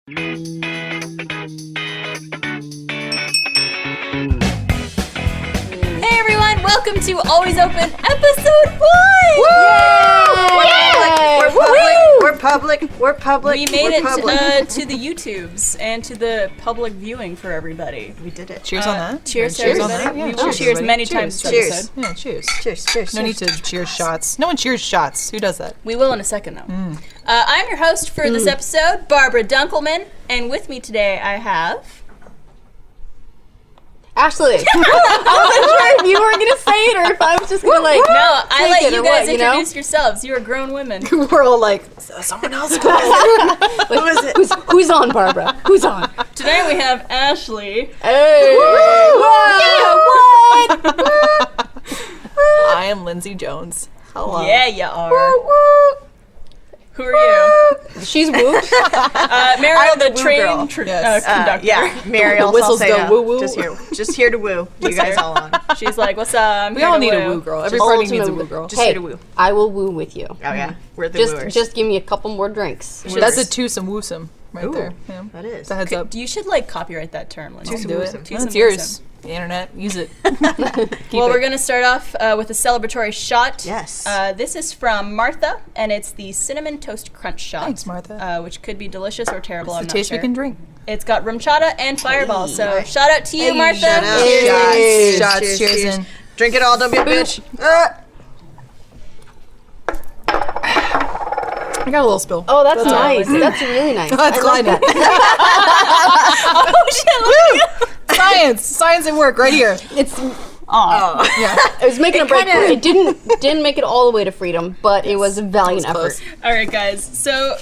Hey everyone, welcome to Always Open episode 1! We're public. We made it to the YouTubes and to the public viewing for everybody. We did it. Cheers on that. Cheers to Cheers on everybody. that. We Yeah, will cheers many Cheers. times per Cheers. episode. Yeah, cheers. Cheers. No need to cheers shots. No one cheers shots. Who does that? We will in a second though. I'm your host for this episode, Barbara Dunkelman, and with me today I have... Ashley. I wasn't sure if you were going to say it or if I was just going to No, I let it you or guys what, you know? introduce yourselves. You are grown women. We're all like, someone else. Who is it? Who's on, Barbara? Who's on? Today we have Ashley. Hey. Yeah, what? I am Lindsay Jones. Hello. Yeah, you are. Who are you? She's woo. Mariel, I'm the the woo train girl. Yes. conductor. Yeah, Mariel. The whistles go Salcedo. woo-woo. Just here to woo. You guys all on. She's like, what's up? I'm We here all to need a woo girl. Every Just party needs a ultimate- woo girl. Just Hey, here to woo. I will woo with you. Oh yeah, we're the Just wooers. just give me a couple more drinks. That's a twosome woosome right Ooh, there. Yeah. that is. It's a heads up. You should like copyright that term. Lindsay. Twosome Do it. woosome. Twosome That's yours. woosome. The internet. Use it. Well, we're gonna start off with a celebratory shot. Yes. This is from Martha, and it's the cinnamon toast crunch shot. Thanks, Martha. Which could be delicious or terrible. It's I'm the not taste sure. we can drink. It's got rum chata and fireball. So shout out to you, Hey, Martha. shout out. Cheers. Shots. Cheers in. Drink it all. Don't be a bitch. I got a little spill. Oh, that's nice. That's really nice. That's I like gliding. that. Oh shit! Look. Science. Science at work right here. It's Yeah. it was making a break for it. kinda- It didn't make it all the way to freedom, but it was a valiant That was effort. close. All right, guys. So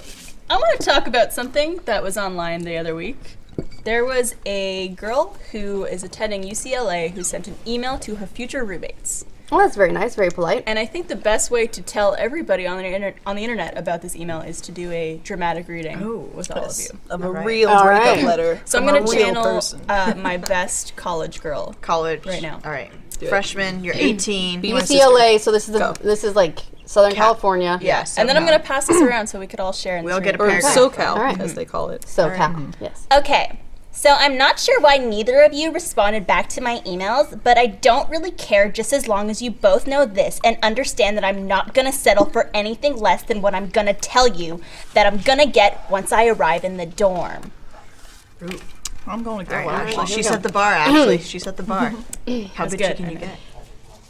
I want to talk about something that was online the other week. There was a girl who is attending UCLA who sent an email to her future roommates. Oh, that's very nice, very polite. And I think the best way to tell everybody on the internet about this email is to do a dramatic reading with all of you. Of a Alright. real All breakup right. letter. So I'm from going a to real channel person. my best college girl. College. Right now. All right. Do it. Freshman. You're 18. Be my sister. UCLA, so this is Go. this is like Southern California. Yes. And then I'm going to pass this around so we could all share in We this all get a room. Or paragraph. SoCal, All right. as they call it. SoCal. Yes. Okay, so I'm not sure why neither of you responded back to my emails, but I don't really care just as long as you both know this and understand that I'm not gonna settle for anything less than what I'm gonna tell you that I'm gonna get once I arrive in the dorm. I'm going to go. All right, Ashley. Ashley. She set the bar. Ashley. She set the bar. How bitchy good. can you get?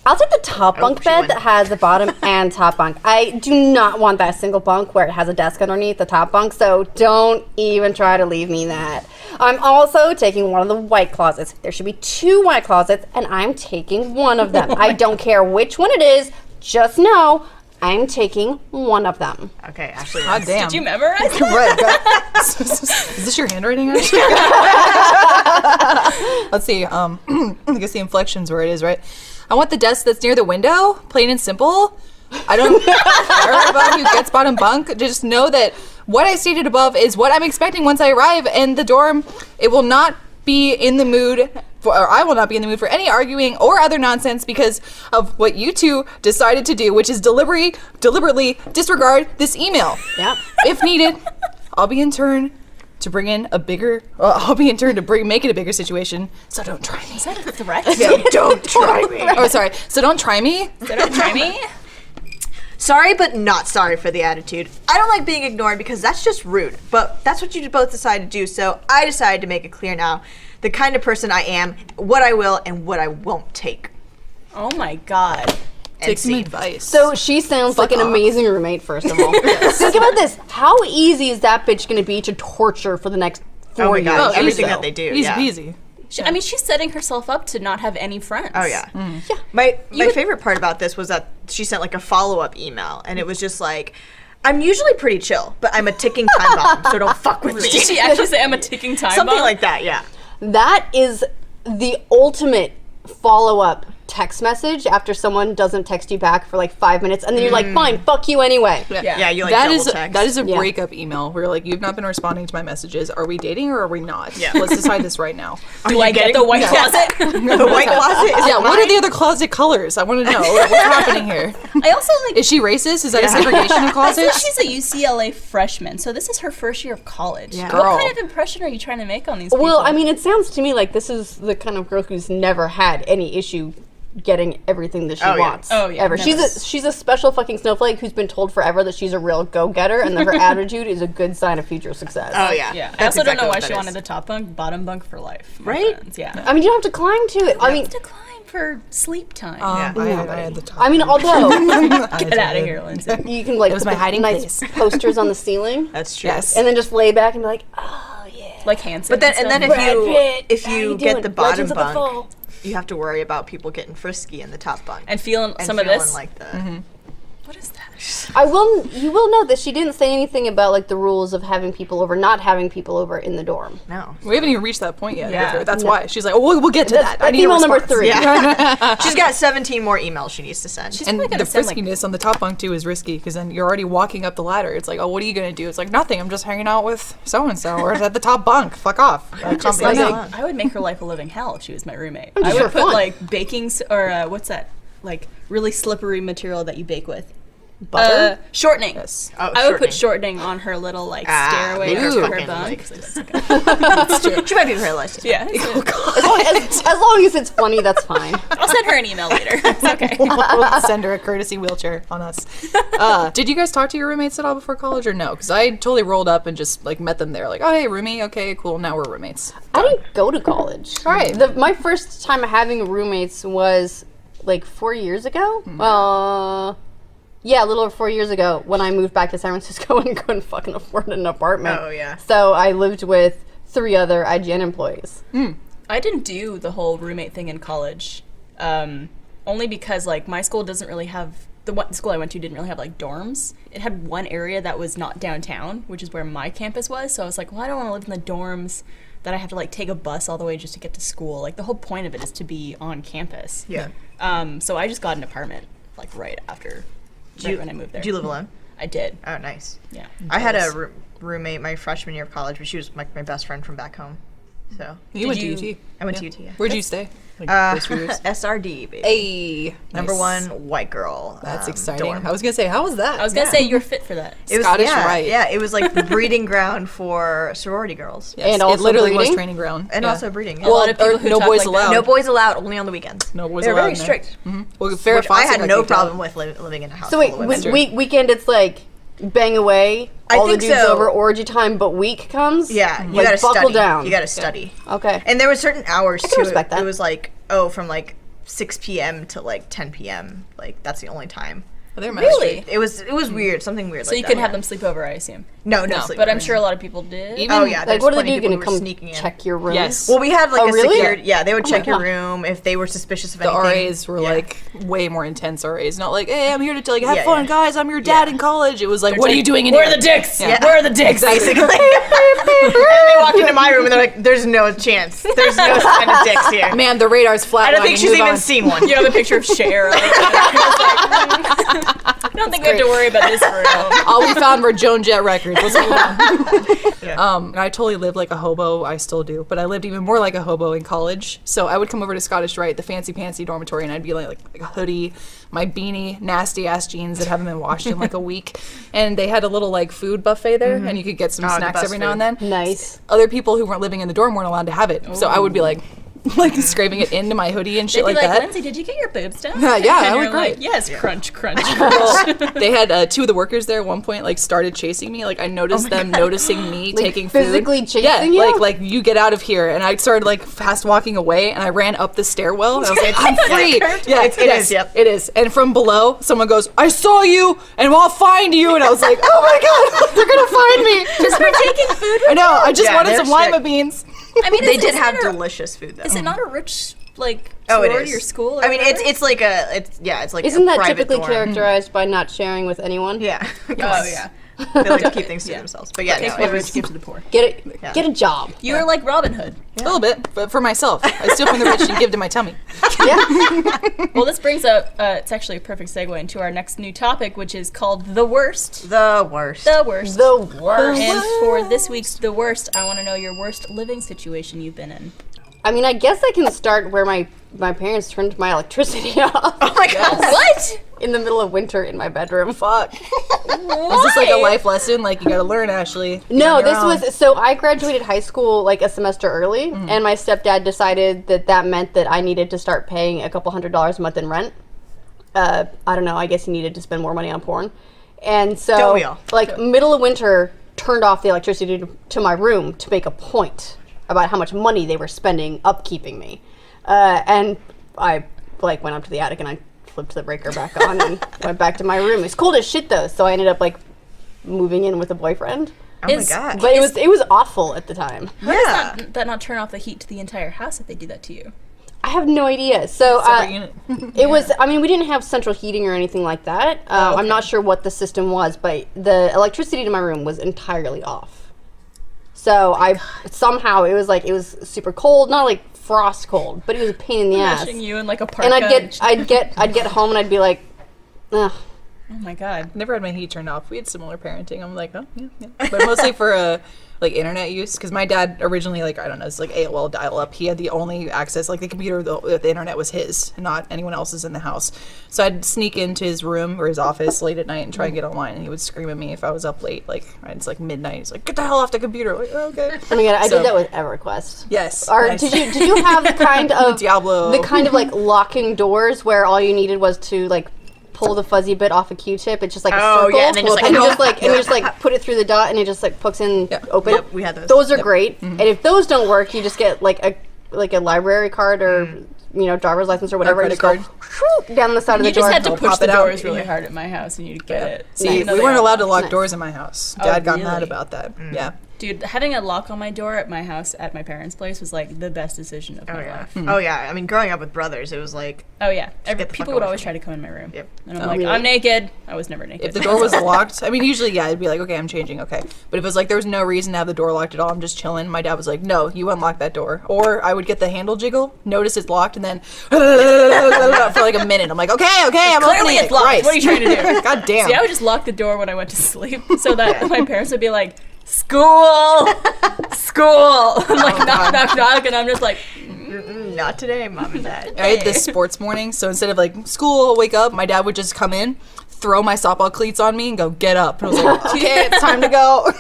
I'll take the top bunk she bed went. that has a bottom and top bunk. I do not want that single bunk where it has a desk underneath the top bunk, so don't even try to leave me that. I'm also taking one of the white closets. There should be 2 white closets, and I'm taking one of them. I don't care which one it is, just know I'm taking one of them. Okay, Ashley. God damn. Did you memorize that? Right. Is this your handwriting, Ashley? Let's see. I guess the inflection's where it is, right? I want the desk that's near the window, plain and simple. I don't care about who gets bottom bunk. Just know that what I stated above is what I'm expecting once I arrive in the dorm. It will not be in the mood for, or I will not be in the mood for any arguing or other nonsense because of what you two decided to do, which is deliberately disregard this email. Yep. If needed, I'll be in turn to bring in a bigger. Make it a bigger situation. So don't try me. Is that a threat? So don't try me. Oh, sorry. So don't try me. Don't try me. Sorry, but not sorry for the attitude. I don't like being ignored because that's just rude. But that's what you both decided to do, so I decided to make it clear now the kind of person I am, what I will and what I won't take. Oh my god. Take some scene. advice. So she sounds like an off. amazing roommate, first of all. Think about this. How easy is that bitch going to be to torture for the next 4 Oh my years? God, easy. everything that they do. Easy yeah. peasy. I mean, she's setting herself up to not have any friends. Oh yeah. My favorite part about this was that she sent like a follow-up email and it was just like, I'm usually pretty chill, but I'm a ticking time bomb, so don't fuck with me. Did she actually say I'm a ticking time Something bomb? like that, yeah. That is the ultimate follow-up text message after someone doesn't text you back for like 5 minutes, and then you're like, fine, fuck you anyway. Yeah, you like That double is text. that is a Yeah. breakup email where you're like, you've not been responding to my messages. Are we dating or are we not? Yeah. Let's decide this right now. Do I get the white closet? the white closet. Is Yeah, it what are mine? the other closet colors? I want to know. What's happening here? I also like. Is she racist? Is that a segregation in So closets? she's a UCLA freshman, so this is her first year of college. Yeah. Girl. What kind of impression are you trying to make on these people? Well, I mean, it sounds to me like this is the kind of girl who's never had any issue getting everything that she Oh, yeah. wants. Oh, yeah, Ever. never. She's a special fucking snowflake who's been told forever that she's a real go-getter and that her attitude is a good sign of future success. Oh yeah. yeah. I That's also don't exactly know why what she that wanted is. the top bunk, bottom bunk for life. my Right? friends. Yeah. I mean, you don't have to climb to it. I mean, to climb for sleep time. Yeah. I had the top. I mean, although Get out of here, Lindsay. you can like was put my the hiding nice place. posters on the ceiling That's true. Yes. and then just lay back and be like, oh yeah. Like Hanson. But then, and then stuff. if How you you get doing? the bottom Legends of the bunk, Fall. you have to worry about people getting frisky in the top bunk and feeling and some of feeling this. like the. What is that? You will note that she didn't say anything about like the rules of having people over, not having people over in the dorm. No. We haven't even reached that point yet. Yeah. with her. That's why she's like, oh, we'll get to that. I That's need a email number response. 3. Yeah. She's got 17 more emails she needs to send. She's And probably the gonna send, like, friskiness on the top bunk too is risky because then you're already walking up the ladder. It's like, oh, what are you gonna do? It's like nothing. I'm just hanging out with so and so or at the top bunk. Fuck off. Just Yeah, like, yeah. I would make her life a living hell if she was my roommate. just I for would put fun. like baking or what's that? Like really slippery material that you bake with. Butter? Shortening. Yes. Oh, I would put shortening on her little like stairway make her to her fucking, bunk. like- She might be paralyzed. too. Yeah. As long as it's funny, that's fine. I'll send her an email later. It's okay. We'll send her a courtesy wheelchair on us. Did you guys talk to your roommates at all before college or no? Because I totally rolled up and just like met them there. Like, oh hey, roomie, okay, cool. Now we're roommates. I didn't go to college. All right. My first time having roommates was like 4 years ago. Yeah, a little over 4 years ago when I moved back to San Francisco and couldn't fucking afford an apartment. Oh, yeah. So I lived with 3 other IGN employees. I didn't do the whole roommate thing in college, only because like my school doesn't really have the school I went to didn't really have like dorms. It had one area that was not downtown, which is where my campus was. So I was like, well, I don't want to live in the dorms that I have to like take a bus all the way just to get to school. Like the whole point of it is to be on campus. Yeah. So I just got an apartment like right when I moved there. Do you live alone? I did. Oh, nice. Yeah. I had a roommate my freshman year of college, but she was my best friend from back home. So You went you- to UT. I went to UT. Yeah. Where'd you stay? Like, first few years? SRD, baby. Hey, Number nice. one, white girl. That's exciting. dorm. I was gonna say, how was that? I was gonna say you're fit for that. It was, Scottish yeah, Rite. Yeah, it was like the breeding ground for sorority girls. Yes, And it also literally was breeding? training ground. And Yeah. also breeding. A lot of people or who no talk boys like that. allowed. No boys allowed, only on the weekends. No boys They're allowed very in there. strict. Well, Farrah Which I Fawcett had got no kicked out. problem with living in a house. So wait, full of women. weekend it's like bang away, I all the think dudes so. over, orgy time, but week comes? Yeah, you Like, gotta buckle study. down. You gotta study. Okay. And there were certain hours can too. respect that. It was like, from like 6 p.m. to like 10 p.m. Like that's the only time. Oh, they're Really? It was weird, something weird. So like you that, couldn't have yeah. them sleep over, I assume. No, No, sleep. But I'm sure a lot of people did. Even- Oh yeah, Like, there's what are they plenty do? of people Gonna who were come sneaking in. check your room? Yes. Well, we had like Oh, a really? security. Yeah, they would my check your God. room if they were suspicious of The anything. RAs were Yeah. like way more intense RAs. Not like, hey, I'm here to like have Yeah, fun, yeah. guys. I'm your dad Yeah. in college. It was like, what are you doing in Where here? are the dicks? Yeah. Where are the dicks? basically. and they walk into my room and they're like, "There's no chance. There's no sign of dicks here." Man, the radar's flat. I don't think she's even seen one. You have a picture of Cher. I don't think we have to worry about this for All we found were Joan Jett records. Let's move on. Yeah. And I totally lived like a hobo. I still do, but I lived even more like a hobo in college. So I would come over to Scottish Rite, the fancy pantsy dormitory, and I'd be like a hoodie, my beanie, nasty ass jeans that haven't been washed in like a week, and they had a little like food buffet there, and you could get some Oh, the snacks best every now and food. then. Nice. Other people who weren't living in the dorm weren't allowed to have it, so I would be like scraping it into my hoodie and They'd shit be like like, that. Lindsay, did you get your boobs done? Yeah, I and would you're great. like, yes, crunch, crunch, Well, crunch. they had 2 of the workers there at one point like started chasing me. Like I noticed them noticing me taking food. physically chasing yeah, you? like you get out of here, and I started like fast walking away, and I ran up the stairwell. And I was like, I'm free. Yeah, It is, yep. it is. And from below, someone goes, "I saw you, and I'll find you." And I was like, "Oh my god, they're gonna find me!" Just for taking food. I know. I just Yeah, wanted they're some lima strict. beans. I mean, They is did it have not a- delicious food though. Is it not a rich like Oh, it sorority is. or school? Or I mean, whatever? it's like a it's like Isn't a that private typically dorm. characterized by not sharing with anyone? Yeah. Oh yeah. They like to keep things to themselves. But yeah, Take no, what it rich, was. give to the poor. Get a job. You were like Robin Hood. A little bit, but for myself. I steal from the rich and give to my tummy. Well, this brings up, it's actually a perfect segue into our next new topic, which is called The Worst. The worst. The Worst. The worst. And for this week's The Worst, I want to know your worst living situation you've been in. I mean, I guess I can start where my parents turned my electricity off Oh my god. What? in the middle of winter in my bedroom. Fuck. Is this like a life lesson? Like, you gotta learn, Ashley. No, On your this own. was so I graduated high school like a semester early, and my stepdad decided that meant that I needed to start paying a couple $100s a month in rent. I don't know. I guess he needed to spend more money on porn, and so Don't we all? like middle of winter turned off the electricity to my room to make a point about how much money they were spending upkeeping me, and I like went up to the attic and I flipped the breaker back on and went back to my room. It was cold as shit though, so I ended up like moving in with a boyfriend. Oh my Is- god. But it was awful at the time. Yeah. That not turn off the heat to the entire house if they do that to you? I have no idea. So Separate unit. it was. I mean, we didn't have central heating or anything like that. I'm not sure what the system was, but the electricity to my room was entirely off. So somehow it was super cold, not like frost cold, but it was a pain in the ass. Imagine you in like a parka. And I'd get home and I'd be like, ugh. Oh my god. Never had my heat turned off. We had similar parenting. I'm like, oh, yeah. But mostly for like internet use, because my dad originally, like, I don't know, it's like AOL dial-up. He had the only access, like the computer, the internet was his, not anyone else's in the house. So I'd sneak into his room or his office late at night and try and get online, and he would scream at me if I was up late. Like, it's like midnight. He's like, get the hell off the computer. I'm like, oh, okay. Oh my god, I So- did that with EverQuest. Yes. Or nice. did you have the kind of Diablo. the kind of like locking doors where all you needed was to like pull the fuzzy bit off a Q-tip? It's just like a Oh, circle, yeah, and then just, like, and you oh. just like and you just like put it through the dot, and it just like hooks in open. Yep, we had those. Those are great, and if those don't work, you just get like a library card or driver's license or whatever, and credit just go whoop, down the side of You the door. just had to I'll push pop the it out. doors really hard at my house and you'd get it. See, Even though we they weren't are allowed to locked. lock doors in my house. Oh, Dad got mad really? about that. Yeah. Dude, having a lock on my door at my house at my parents' place was like the best decision of Oh my yeah. life. Oh yeah. I mean, growing up with brothers, it was like Oh yeah, get the fuck people away would always from try to come in my room. Yep. And I'm Oh, like, really? I'm naked. I was never naked. If the door was locked, I mean, usually, yeah, I'd be like, okay, I'm changing, okay. But if it was like there was no reason to have the door locked at all, I'm just chilling, my dad was like, no, you unlock that door. Or I would get the handle jiggle, notice it's locked, and then for like a minute. I'm like, okay, I'm Clearly opening it's it. locked. Right. What are you trying to do? God damn. See, I would just lock the door when I went to sleep so that my parents would be like, school. I'm like, knock, and I'm just like, not today, mom and dad. I had this sports morning, so instead of like school, wake up, my dad would just come in, throw my softball cleats on me, and go, get up. And I was like, okay, it's time to go.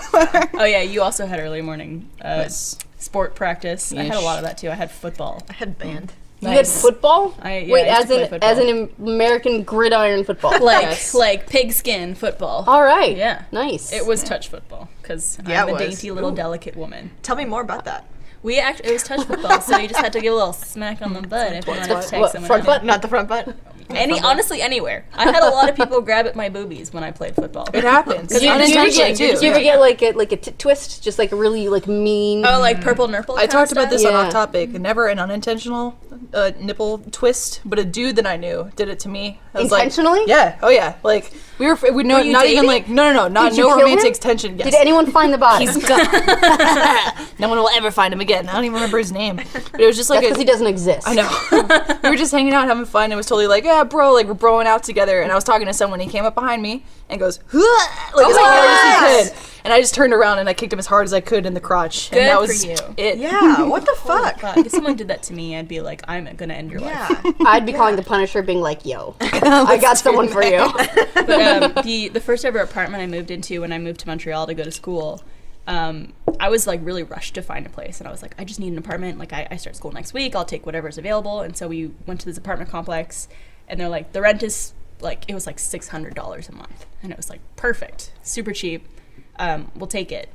oh yeah, you also had early morning Yes. sport practice. I had a Yeesh. lot of that too. I had football. I had band. You had football? Yeah, Wait, I used to play as football. an American gridiron football. like pigskin football. All right. Yeah. Nice. It was touch football because Yeah, I'm it a was. dainty little delicate woman. Tell me more about that. It was touch football, so you just had to give a little smack on the butt if you wanted to take What, someone front out. butt? Not the front butt. Honestly, anywhere. I had a lot of people grab at my boobies when I played football. It happens. you- Unintentionally, did you too. Did you ever get like a tit twist? Just like a really like mean. Oh, like purple nurple. I talked about this on Yeah. Off Topic. Never an unintentional nipple twist, but a dude that I knew did it to me. I was Intentionally? Like, yeah. Oh yeah. Like we were no, you not even dating? like no, not Did you no kill romantic him? tension. Yes. Did anyone find the body? He's gone. No one will ever find him again. I don't even remember his name. But it was just like That's because he doesn't exist. I know. We were just hanging out, having fun. It was totally like, yeah, bro, like we're broing out together. And I was talking to someone. He came up behind me and goes, like as hard as he could. And I just turned around and I kicked him as hard as I could in the crotch. Good and that for was you. it. Yeah. What the fuck? Fuck, if someone did that to me, I'd be like, I'm gonna end your life. Yeah. I'd be calling the Punisher, being like, "Yo, I got someone for you." But the first ever apartment I moved into when I moved to Montreal to go to school, I was like really rushed to find a place, and I was like, I just need an apartment. Like I start school next week. I'll take whatever's available. And so we went to this apartment complex, and they're like, the rent is like, it was like $600 a month, and it was like perfect, super cheap. We'll take it.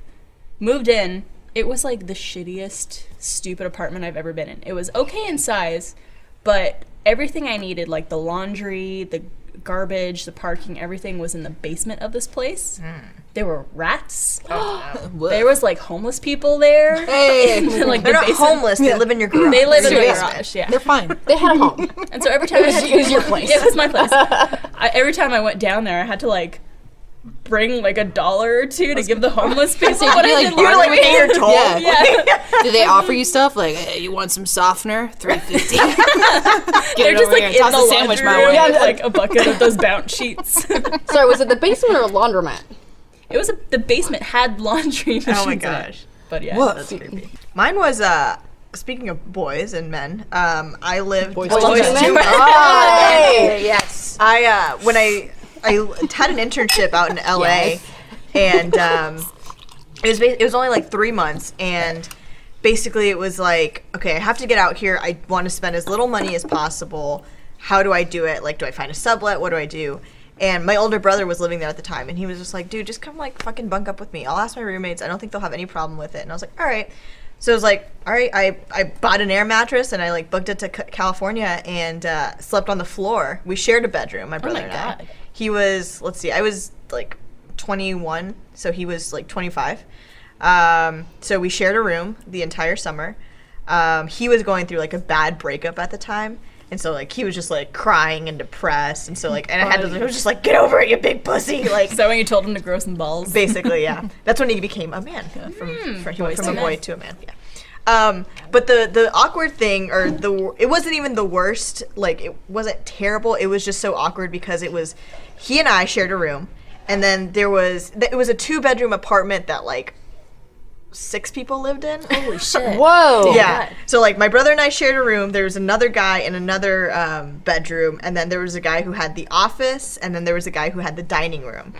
Moved in. It was like the shittiest, stupid apartment I've ever been in. It was okay in size, but everything I needed, like the laundry, the garbage, the parking, everything was in the basement of this place. There were rats. There was like homeless people there. Hey, Like They're the not basement- homeless. They live in your garage. They live in the Seriously. garage, yeah. they're fine. They had a home. And so every time I had to It was your place. It was my place. Every time I went down there, I had to like bring like $1 or $2 to give the homeless people. So What you I like did You were like laundry. paying your toll. Yeah. Yeah. Do they offer you stuff like, hey, you want some softener? $3.50. They're just like in toss the a sandwich my laundry way. room with like a bucket of those bounce sheets. Sorry, was it the basement or a laundromat? It was the basement had laundry machines. Oh my in it. gosh. But yeah, Woof. that's creepy. Mine was speaking of boys and men, I lived Boys boys to to men. men. Hey, yes. I when I had an internship out in LA, Yes. and it was only like 3 months, and basically it was like, okay, I have to get out here. I want to spend as little money as possible. How do I do it? Like, do I find a sublet? What do I do? And my older brother was living there at the time, and he was just like, dude, just come like fucking bunk up with me. I'll ask my roommates. I don't think they'll have any problem with it. And I was like, all right. So it was like, all right, I bought an air mattress and I like booked it to California and slept on the floor. We shared a bedroom, my brother and I. God. He was, let's see, I was like 21, so he was like 25. So we shared a room the entire summer. He was going through like a bad breakup at the time. And so like he was just like crying and depressed. And so like, and I was just like, get over it, you big pussy. Like, So when you told him to grow some balls, basically, yeah. That's when he became a man. He went from a to boy men. to a man. Yeah. But the awkward thing, or it wasn't even the worst. Like, it wasn't terrible. It was just so awkward because it was he and I shared a room, and then it was a 2-bedroom apartment that like 6 people lived in. holy shit. Whoa. Yeah. God. So like my brother and I shared a room. There was another guy in another bedroom, and then there was a guy who had the office, and then there was a guy who had the dining room,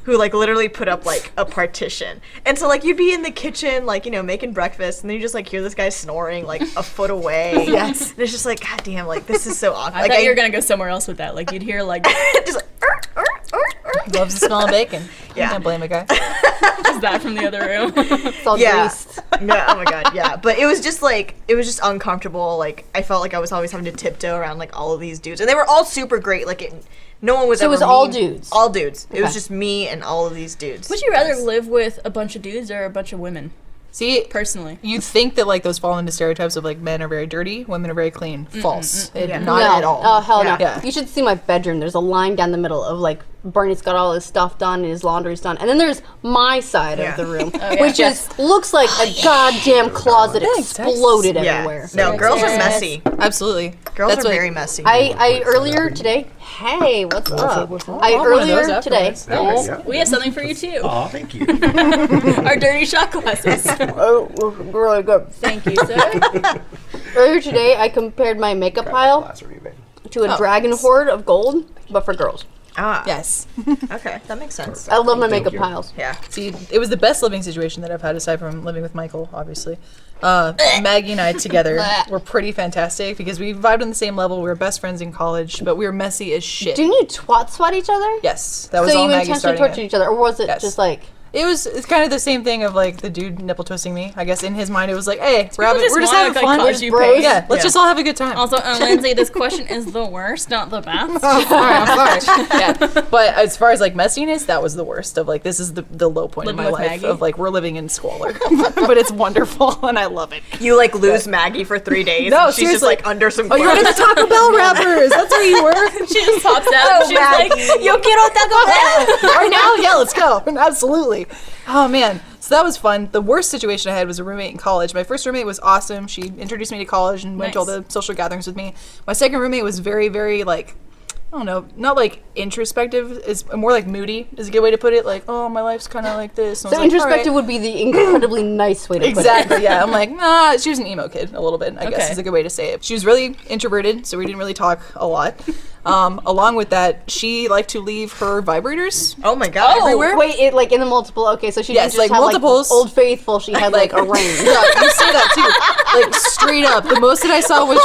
who like literally put up like a partition. And so like you'd be in the kitchen like, you know, making breakfast, and then you just like hear this guy snoring like a foot away. Yes. And it's just like, God damn, like this is so awkward. I Like thought you were gonna go somewhere else with that. Like you'd hear like, just like Loves the smell of bacon. Yeah. Can't blame a guy. is that from the other room? It's all yeah. greased. No, oh my god, yeah. But it was just uncomfortable. Like I felt like I was always having to tiptoe around like all of these dudes, and they were all super great. Like no one was. So it ever was all mean. dudes? All dudes. It was Okay. just me and all of these dudes. Would you rather live with a bunch of dudes or a bunch of women? See, Personally, you'd think that like those fall into stereotypes of like men are very dirty, women are very clean. False. It- Yeah. Not no. at all. Oh, hell no. Yeah. You should see my bedroom. There's a line down the middle of like Bernie's got all his stuff done and his laundry's done. And then there's my side Yeah. of the room, yeah. which is looks like a goddamn closet exploded Yeah. everywhere. No, girls are Yes. messy. Absolutely. Girls That's are what- very messy. I earlier today. Hey, what's up? I one of those earlier today. afterwards. Yeah. we have something for you too. Aw, thank you. Our dirty shot glasses. Oh, really good. Thank you, sir. Earlier today, I compared my makeup pile Class review. to a dragon hoard of gold, but for girls. Ah, Yes. okay, that makes sense. I love my Thank makeup you. piles. Yeah. See, it was the best living situation that I've had aside from living with Michael, obviously. Maggie and I together were pretty fantastic because we vibed on the same level. We were best friends in college, but we were messy as shit. Didn't you twat sweat each other? Yes, that was So all you Maggie intentionally starting tortured it. each other, or was it Yes. just like? It's kind of the same thing of like the dude nipple twisting me. I guess in his mind it was like, hey, we're just just wanna, having like, fun. cause you bros. pain. Yeah, let's Yeah. just all have a good time. Also, Lindsay, this question is the worst, not the best. I'm sorry. Yeah, but as far as like messiness, that was the worst. Of like, this is the low point Living of my with life. Maggie? Of like, we're living in squalor, but it's wonderful and I love it. You like lose Maggie for 3 days. No, and she's just seriously. like under some Oh, you're clothes. in the Taco Bell wrappers. That's where you were. She just pops out. She's like, "Yo quiero Taco Bell." Right now, yeah, let's go. Absolutely. Oh man. So that was fun. The worst situation I had was a roommate in college. My first roommate was awesome. She introduced me to college and went to all Nice. the social gatherings with me. My second roommate was very, very like, I don't know, not like introspective. Is more like moody is a good way to put it. Like, oh, my life's kind of like this. And I So was like, introspective "All right." would be the incredibly nice way to put it. Exactly, yeah. I'm like, nah, she was an emo kid a little bit, I guess Okay. is a good way to say it. She was really introverted, so we didn't really talk a lot. Along with that, she liked to leave her vibrators Oh my god. everywhere. Wait, it like in the multiple. Okay, so she Yes, didn't just like have multiples. like Old Faithful. She had like a range. Yeah, you say that too. Like straight up, the most that I saw was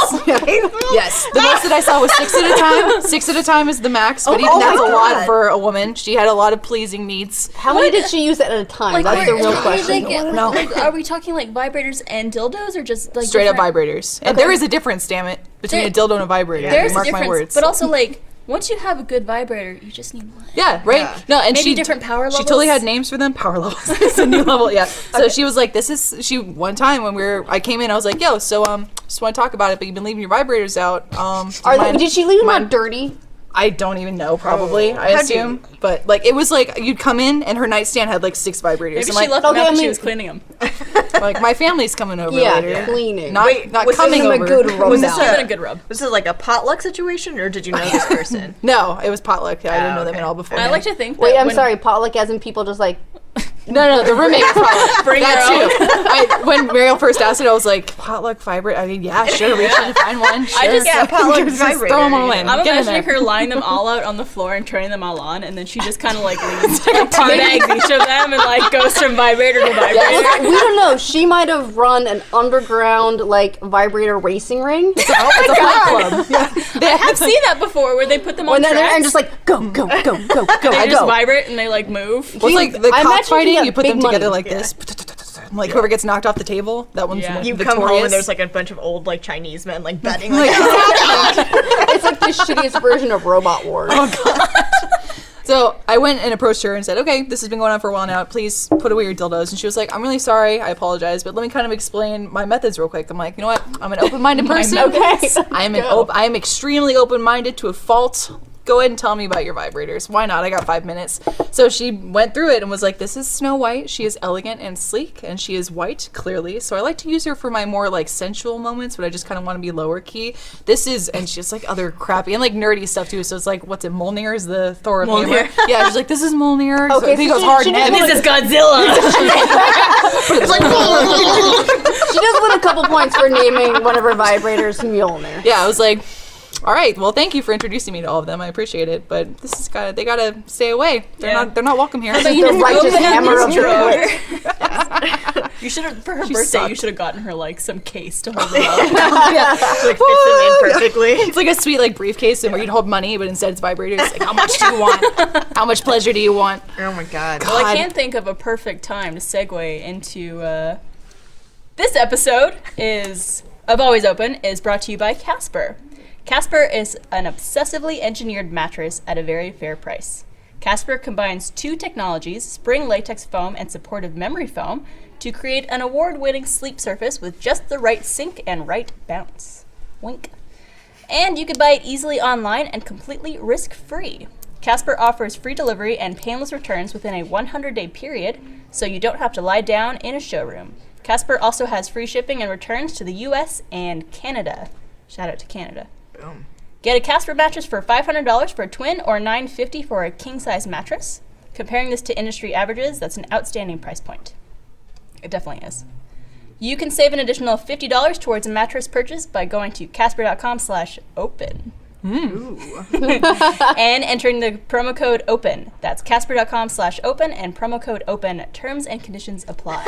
yes, the most that I saw was 6 at a time. 6 at a time is the max, but even oh that's my a lot God. for a woman. She had a lot of pleasing needs. How many did she use at a time? That's the real question. No. Like, are we talking like vibrators and dildos, or just like Straight up different- vibrators, and there is a difference, damn it, between There- a dildo and a vibrator. There's a Mark difference, my words. but also like once you have a good vibrator, you just need one. Yeah, right. Yeah. No, and Maybe she different power She totally levels? had names for them. Power levels. It's a new level. Yeah. So she was like, "This is." She one time when I came in, I was like, "Yo, so just want to talk about it, but you've been leaving your vibrators out. Do you mind- Did she leave them mind- out dirty? I don't even know, probably, I How'd you- assume. But, like, it was like, you'd come in, and her nightstand had, like, 6 vibrators. Maybe I'm she like, left them okay, out I when she mean- was cleaning them. like, my family's coming over Yeah, later. cleaning. Not, Wait, not was coming Give them over. a good rub Was this down. It's been a good rub. Was this like a potluck situation, or did you know this person? No, it was potluck. I didn't know them okay. at all before. I like to think that Wait, I'm when- sorry, potluck as in people just like, No, the roommate was potluck. Bring That your own. too. When Mariel first asked it, I was like, potluck vibrate? I mean, yeah, sure, reach in and find one. Sure. I just- Yeah, potluck Just vibrator. throw them all in. I'm Get in imagining there. her lying them all out on the floor and turning them all on, and then she just kind of like leaves like bags each of them and like goes from vibrator to vibrator. we don't know. She might have run an underground like vibrator racing ring. It's a fight club. Yeah. I've seen that before where they put them on And then tracks. they're just like go, go, go, go, go. they I just go. vibrate and they like move. Well, it's like the I imagine you cockfighting, get you put big them together money. like this. Like whoever gets knocked off the table, that one's Yeah. the You victorious. come home and there's like a bunch of old like Chinese men like betting Like, like It's like the shittiest version of Robot Wars. So I went and approached her and said, okay, this has been going on for a while now. Please put away your dildos. And she was like, I'm really sorry. I apologize. But let me kind of explain my methods real quick. I'm like, you know what? I'm an open-minded person. Okay. I am extremely open-minded to a fault. Go ahead and tell me about your vibrators. Why not? I got 5 minutes. So she went through it and was like, this is Snow White. She is elegant and sleek, and she is white, clearly. So I like to use her for my more, like, sensual moments, but I just kind of want to be lower key. This is, and she's like other crappy and, like, nerdy stuff, too. So it's like, what's it, Mjolnir is the Thor of Mjolnir. hammer. Yeah, she's like, this is Mjolnir. Okay, So he so goes she- hard she and just heavy. This is Godzilla. it's like She does win a couple points for naming one of her vibrators Mjolnir. Yeah, I was like, all right, well, thank you for introducing me to all of them. I appreciate it, but they gotta stay away. They're not welcome here. But you The just righteous open up hammer this of the drawer. witch. You should have, for her She birthday, you sucked. should have gotten her like some case to hold it up. like fits them in perfectly. It's like a sweet like briefcase and where you'd hold money, but instead it's vibrators. Like, how much do you want? How much pleasure do you want? Oh my god. Well, I God. can't think of a perfect time to segue into this episode of Always Open is brought to you by Casper. Casper is an obsessively engineered mattress at a very fair price. Casper combines two technologies, spring latex foam and supportive memory foam, to create an award-winning sleep surface with just the right sink and right bounce. Wink. And you can buy it easily online and completely risk-free. Casper offers free delivery and painless returns within a 100-day period, so you don't have to lie down in a showroom. Casper also has free shipping and returns to the US and Canada. Shout out to Canada. Boom. Get a Casper mattress for $500 for a twin or $950 for a king-size mattress. Comparing this to industry averages, that's an outstanding price point. It definitely is. You can save an additional $50 towards a mattress purchase by going to casper.com/open. And entering the promo code OPEN. That's casper.com/open and promo code OPEN. Terms and conditions apply.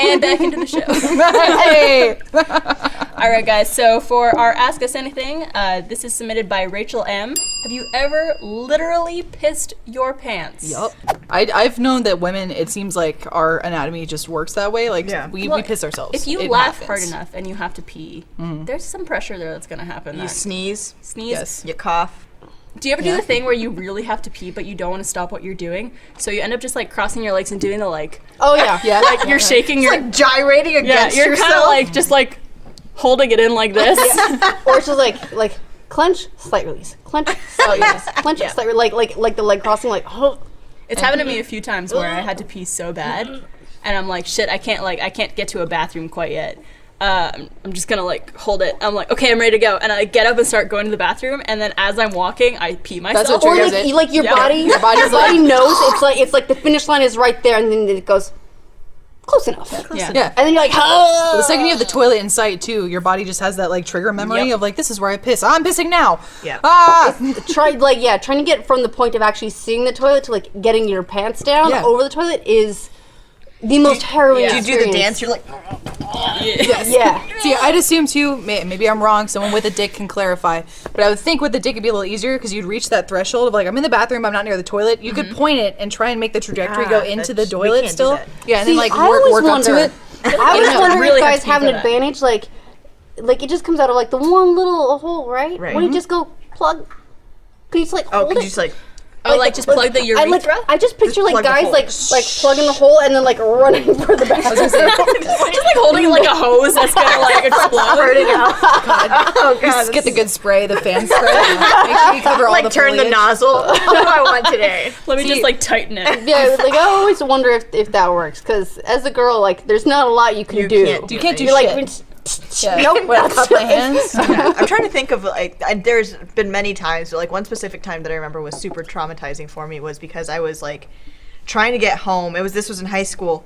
And back into the show. Hey! All right, guys. So for our Ask Us Anything, this is submitted by Rachel M. Have you ever literally pissed your pants? Yup. I've known that women, it seems like our anatomy just works that way. Like, Yeah. we Well, piss ourselves. If you It laugh happens. hard enough and you have to pee, there's some pressure there that's gonna happen. You then. sneeze, Sneeze. Yes. you cough. Do you ever do the thing where you really have to pee, but you don't want to stop what you're doing? So you end up just like crossing your legs and doing the like, Oh yeah. Yeah. like you're shaking your, Like gyrating yeah, against you're kind yourself. of like just like holding it in like this. Or it's just like clench, slight release, clench, slight release, clench, slight release, like the leg crossing, like oh. It's happened to me a few times where I had to pee so bad, and I'm like, shit, I can't get to a bathroom quite yet. I'm just gonna like hold it. I'm like, okay, I'm ready to go, and I get up and start going to the bathroom, and then as I'm walking, I pee myself. what Or triggers like, it. like your Yeah. body, your body's body knows it's like the finish line is right there, and then it goes close enough. Yeah. Yeah. And then you're like, oh. The second you have the toilet in sight, too, your body just has that, like, trigger memory Yep. of, like, this is where I piss. I'm pissing now. Yeah. Ah! trying to get from the point of actually seeing the toilet to like getting your pants down Yeah. over the toilet is the most harrowing. Do you do the experience. dance? You're like, Yeah. See, I'd assume, too, maybe I'm wrong, someone with a dick can clarify, but I would think with the dick it'd be a little easier because you'd reach that threshold of, like, I'm in the bathroom, I'm not near the toilet. You could point it and try and make the trajectory go into the we toilet can't do still. that. Yeah, and See, then, like, I work always up to wonder- it. I always know, wonder really if have guys to have pee an for that. advantage, like it just comes out of like the one little hole, right? Right. When you just go plug. Can you just like oh, hold could it? you just like, Oh, like just plug the I like. urethra? I just picture Just like plug the guys hole. like plugging the hole and then like running for the bathroom. just like like holding like a hose that's gonna like explode. Hurting out. Oh god. Just get the good spray, the fan spray. Make sure you cover all like the turn the foliage. nozzle. What do I want today? Let me just like tighten it. Yeah, like I always wonder if that works because as a girl, like there's not a lot you can do. can't do You can't do You're like, shit. Yeah. nope. What, cup my hands? I'm trying to think of like there's been many times, but like one specific time that I remember was super traumatizing for me was because I was like trying to get home. This was in high school,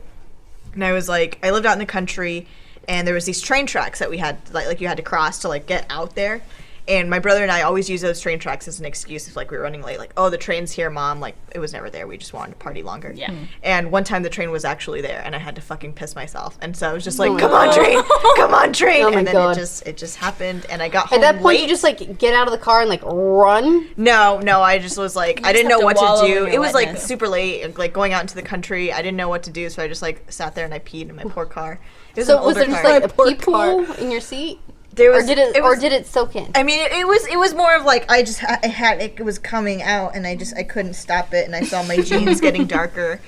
and I was like I lived out in the country, and there was these train tracks that we had like you had to cross to like get out there. And my brother and I always use those train tracks as an excuse if like we were running late. Like, oh, the train's here, Mom. Like, it was never there. We just wanted to party longer. Yeah. And one time the train was actually there, and I had to fucking piss myself. And so I was just like, come on, train, come on, train. Oh my and then God. it just happened, and I got home At that point, late. you just like get out of the car and like run. No, I just was like, I didn't have know to what wallow to in do. your It was like wetness. super late, like going out into the country. I didn't know what to do, so I just like sat there and I peed in my poor car. It was So an was older there just car. like a poor peephole in your seat, There or was, did it, was- or did it soak in? I mean, it was more of like I just it was coming out, and I couldn't stop it, and I saw my jeans getting darker,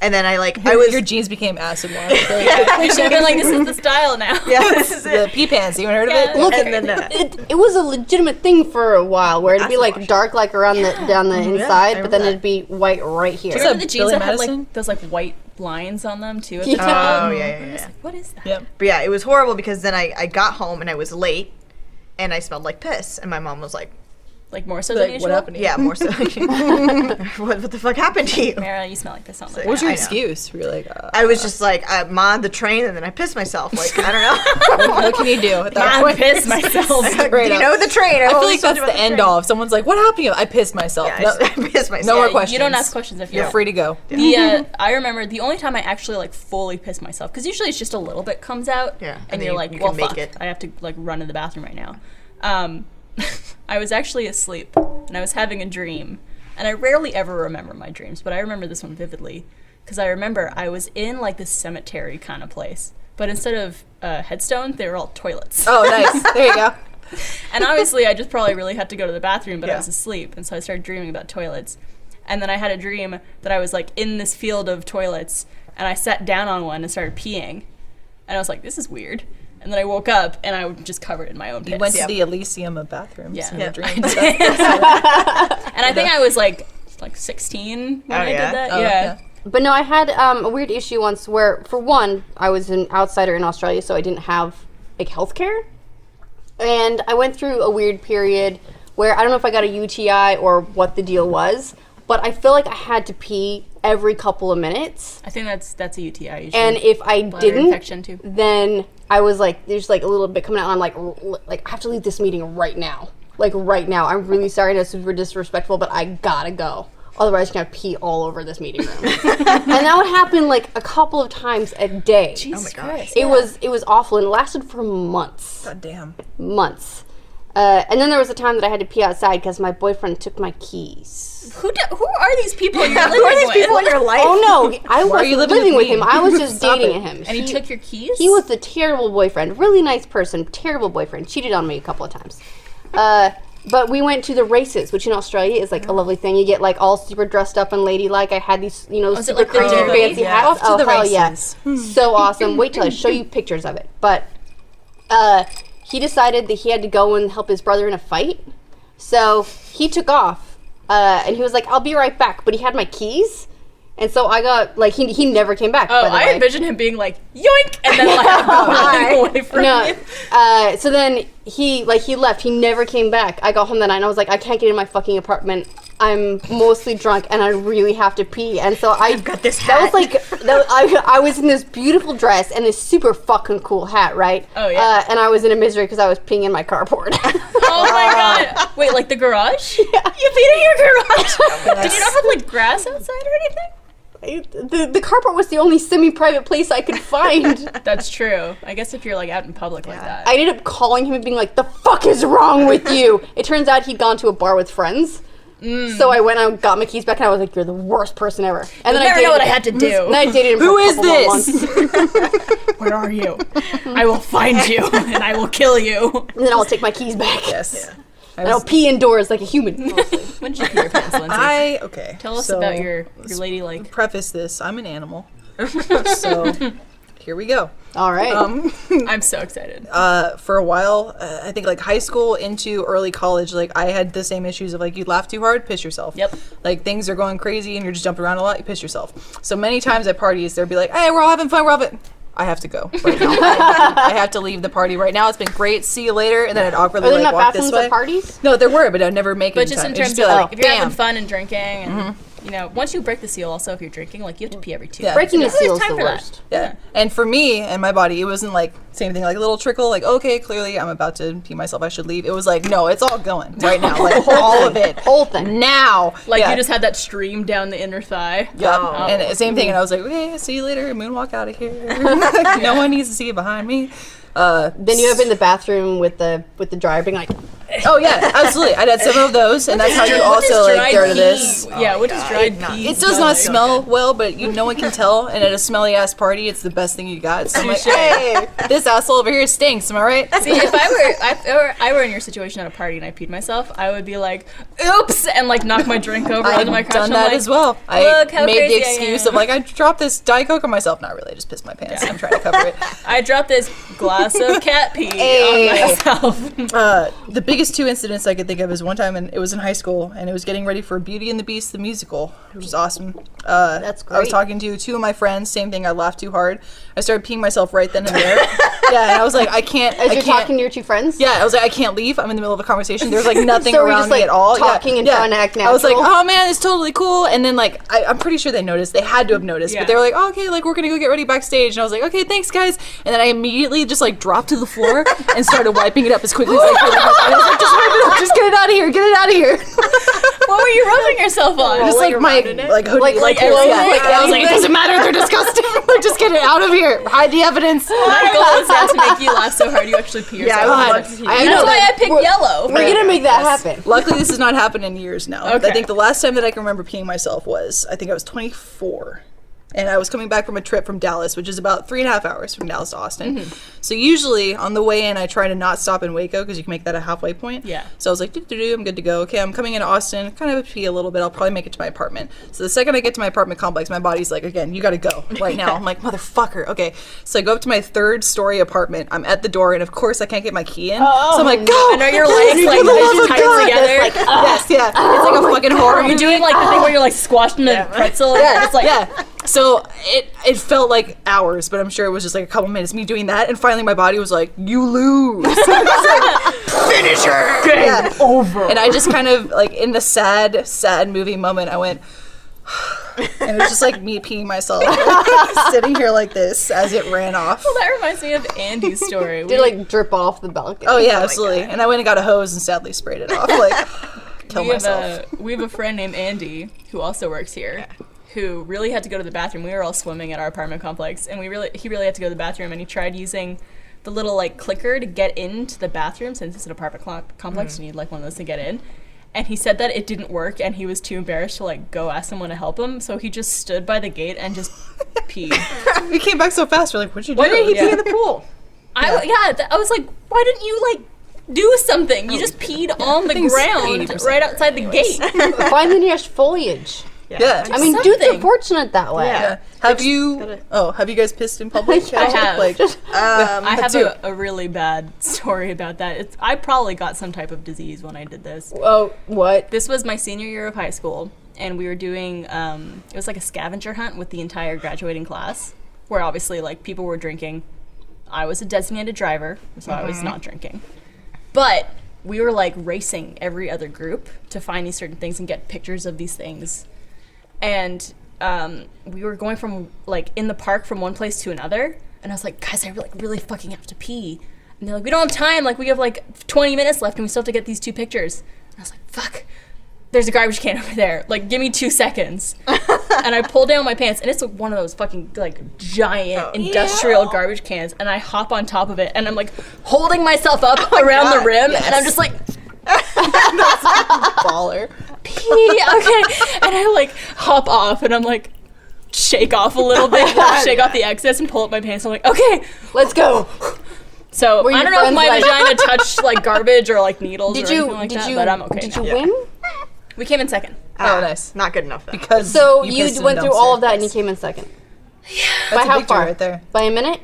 and then I was Your jeans became acid wash. You should have been like, this is the style now. yeah, this is The it. pee pants. You heard of Yeah. it? Look, And then it was a legitimate thing for a while, where it'd be Acid like wash. dark, like around the down the I inside, but then remember it'd be white right here. Remember the Billy jeans that had Madison? like those like white lines on them too? At the Yeah. top? Oh yeah. What is that? Yep. But yeah, it was horrible because then I got home and I was late, and I smelled like piss, and my mom was like, Like more so than Like, usual? what happened to you? yeah, more so. what the fuck happened to you? Mara, you smell like this on What was your I know. excuse? Were you like, I was just like, I'm on the train, and then I pissed myself. Like, I don't know. what can you do at that I point? pissed myself. Straight you up. know the train. I feel like that's the end all. If someone's like, what happened to you? I pissed myself. Yeah, No, I pissed myself. no more Yeah, questions. You don't ask questions if You're you're free to go. I remember the only time I actually like fully pissed myself, because usually it's just a little bit comes out, Yeah, and and you're then like, you well, can make fuck, it. I have to like run to the bathroom right now. I was actually asleep, and I was having a dream, and I rarely ever remember my dreams, but I remember this one vividly, because I remember I was in like this cemetery kind of place, but instead of headstones, they were all toilets. Oh, nice. There you go. And obviously, I just probably really had to go to the bathroom, but I Yeah. was asleep, and so I started dreaming about toilets. And then I had a dream that I was like in this field of toilets, and I sat down on one and started peeing, and I was like, "This is weird." And then I woke up, and I was just covered in my own piss. You went to the Elysium of bathrooms Yeah. in Yeah. your dreams. And I think I was like 16 when Oh, I yeah? did that. Oh, yeah. But no, I had a weird issue once where, for one, I was an outsider in Australia, so I didn't have like healthcare, and I went through a weird period where I don't know if I got a UTI or what the deal was, but I feel like I had to pee every couple of minutes, I think that's a UTI usually. and if I Bladder didn't, infection too. then I was like, there's like a little bit coming out, and I'm like I have to leave this meeting right now. Like right now. I'm really sorry to super disrespectful, but I gotta go. Otherwise, I'm gonna pee all over this meeting room. And that would happen like a couple of times a day. Jesus gosh. Christ. It was awful, and it lasted for months. God damn. Months. And then there was a time that I had to pee outside because my boyfriend took my keys. Who are these people you're living Who are these with? people in your life? Oh no, I Why are you wasn't living living with with me? him. I was just Stop dating it. him. And he took your keys? He was a terrible boyfriend. Really nice person. Terrible boyfriend. Cheated on me a couple of times. But we went to the races, which in Australia is like a lovely thing. You get like all super dressed up and ladylike. I had these, is it super like the crazy derby? fancy Yeah. hats. Off to the hell yeah. races. So awesome. Wait till I show you pictures of it. But he decided that he had to go and help his brother in a fight. So he took off. And he was like, I'll be right back. But he had my keys. And so I got, like, he never came back. Oh, by the I way. envision him being like, yoink! And then like running away from No. you. So then he left. He never came back. I got home that night and I was like, I can't get in my fucking apartment. I'm mostly drunk and I really have to pee. And so I've got this That was hat. like, I was in this beautiful dress and this super fucking cool hat, right? Oh, yeah. And I was in a misery because I was peeing in my carport. Oh my god. Wait, like the garage? Yeah. You peed in your garage? Did you not have like grass outside or anything? The carport was the only semi-private place I could find. That's true. I guess if you're like out in public like that. I ended up calling him and being like, the fuck is wrong with you? It turns out he'd gone to a bar with friends. So I went and got my keys back and I was like, you're the worst person ever. And then never I know what I had to do. And I dated him for Who a is couple more this? months. Where are you? I will find you and I will kill you. And then I'll take my keys back. Yes. And I'll pee indoors like a human. When did you pee your pants, Lindsay? Okay. Tell us so, about your lady like. Preface this. I'm an animal. So here we go. All right. I'm so excited. For a while, I think like high school into early college, like I had the same issues of like you laugh too hard, piss yourself. Yep. Like things are going crazy and you're just jumping around a lot, you piss yourself. So many times at parties, they'd be like, hey, we're all having fun, I have to go right now. I have to leave the party right now. It's been great. See you later. And then I'd awkwardly Are there like not walk this bathrooms way. at parties? No, there were, but I'd never make it. But just in time. terms It'd of be like, if you're bam. having fun and drinking, and you know, once you break the seal, also if you're drinking, like you have to pee every 2 Yeah. hours. Breaking the There's seal is time the for that. worst. Yeah. And for me and my body, it wasn't like same thing, like a little trickle, like, okay, clearly I'm about to pee myself, I should leave. It was like, no, it's all going right now. Like all of it. Whole thing. Now. Like Yeah. you just had that stream down the inner thigh. Yep. Oh. And same thing. And I was like, okay, see you later. Moonwalk out of here. No one needs to see you behind me. Then you have in the bathroom with the dryer being like, Oh yeah, absolutely. I'd had several of those, and that's how you What does also like dried get rid of pee- this. Yeah, what does dried pee? It does not smell well, but no one can tell. And at a smelly ass party, it's the best thing you got. So I'm like, Touche. hey, this asshole over here stinks. Am I right? See, if I were in your situation at a party and I peed myself, I would be like, "Oops!" and like knock my drink over I've onto my crotch. done I'm that like, as well. I "Look how made the crazy I excuse am." of like, I dropped this Diet Coke on myself. Not really. I just pissed my pants. I'm trying to cover it. I dropped this glass of cat pee Hey. on myself. The biggest two incidents I could think of is one time, and it was in high school, and it was getting ready for Beauty and the Beast, the musical, which is awesome. That's I was great. talking to two of my friends, same thing, I laughed too hard. I started peeing myself right then and there. Yeah, and I was like, I can't. as I you're can't. talking to your two friends? Yeah, I was like, I can't leave. I'm in the middle of a conversation. There's like nothing So we're around just, me like, at all. talking and trying to act I was like, natural? oh man, it's totally cool. And then like, I'm pretty sure they noticed. They had to have noticed. Yeah. But they were like, oh, okay, like we're gonna go get ready backstage. And I was like, okay, thanks guys. And then I immediately just like dropped to the floor and started wiping it up as quickly as I could. And I was like, just wipe it up. Just get it out of here. Get it out of here. What were you rubbing yourself on? Just like my like hoodie, like yeah. clothes, Yeah. like I was like, it doesn't matter. They're disgusting. Just get it out of here. Hide the evidence. My goal is not to make you laugh so hard you actually pee yourself. I would God. love to see I that. That's know why that- I picked yellow. We're gonna make that happen. Luckily, this has not happened in years now. Okay. I think the last time that I can remember peeing myself was, I think I was 24. And I was coming back from a trip from Dallas, which is about 3.5 hours from Dallas to Austin. So usually on the way in, I try to not stop in Waco because you can make that a halfway point. Yeah. So I was like, I'm good to go. Okay, I'm coming into Austin. Kind of pee a little bit. I'll probably make it to my apartment. So the second I get to my apartment complex, my body's like, again, you got to go right now. I'm like, motherfucker. Okay. So I go up to my 3rd-story apartment. I'm at the door, and of course I can't get my key in. So I'm like, go. And are your legs like For the love just of tight God. together? Yes, yeah. It's like a fucking horror Are you movie. doing like the thing where you're like squashed in a pretzel? Yeah, It's like, yeah. So it felt like hours, but I'm sure it was just like a couple minutes me doing that, and finally my body was like, "You lose." Finish her. Yeah. over. And I just kind of like in the sad movie moment, I went, and it was just like me peeing myself, sitting here like this as it ran off. Well, that reminds me of Andy's story. Did it like drip off the balcony? Oh yeah, absolutely. And I went and got a hose and sadly sprayed it off, like kill we have myself. we have a friend named Andy who also works here, who really had to go to the bathroom. We were all swimming at our apartment complex, and he really had to go to the bathroom, and he tried using the little like clicker to get into the bathroom since it's an apartment complex. You need like one of those to get in. And he said that it didn't work, and he was too embarrassed to like go ask someone to help him, so he just stood by the gate and just peed. We came back so fast. We're like, "What'd you do?" Why did he Yeah. pee in the pool? I was like, why didn't you like do something? You just peed on the Things ground 80% right outside the gate. Find the nearest foliage. Yeah. I mean, dudes are Something. fortunate that way. Yeah. Have you? Have you guys pissed in public? I have. Like, I have too. a really bad story about that. I probably got some type of disease when I did this. Oh, what? This was my senior year of high school, and we were doing, it was like a scavenger hunt with the entire graduating class, where obviously, like, people were drinking. I was a designated driver, so I was not drinking. But we were, like, racing every other group to find these certain things and get pictures of these things. And we were going from, like, in the park from one place to another, and I was like, guys, I really fucking have to pee. And they're like, we don't have time, like, we have, like, 20 minutes left, and we still have to get these 2 pictures. And I was like, fuck, there's a garbage can over there. Like, give me 2 seconds. And I pull down my pants, and it's one of those fucking, like, giant industrial garbage cans, and I hop on top of it, and I'm, like, holding myself up around the rim, and I'm just like, baller. pee, okay. And I, like, hop off, and I'm, like, shake off a little bit, like, shake off the excess, and pull up my pants. I'm like, okay. Let's go. So, Were I your don't know if friends my like- vagina touched, like, garbage or, like, needles Did or you? anything like Did that, you? but I'm okay Did now. you win? We came in second. Oh, nice. Not good enough, though. Because So you you pissed in went a through all of dumpster. that and you came in second. That's how a victory far? right there. By a minute?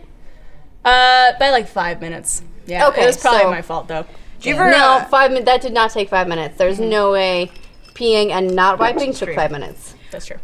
By like 5 minutes. Yeah. Okay, It was probably so- my fault though. Do you ever? No, 5 minutes. That did not take 5 minutes. There's no way peeing and not wiping took 5 minutes. That's true.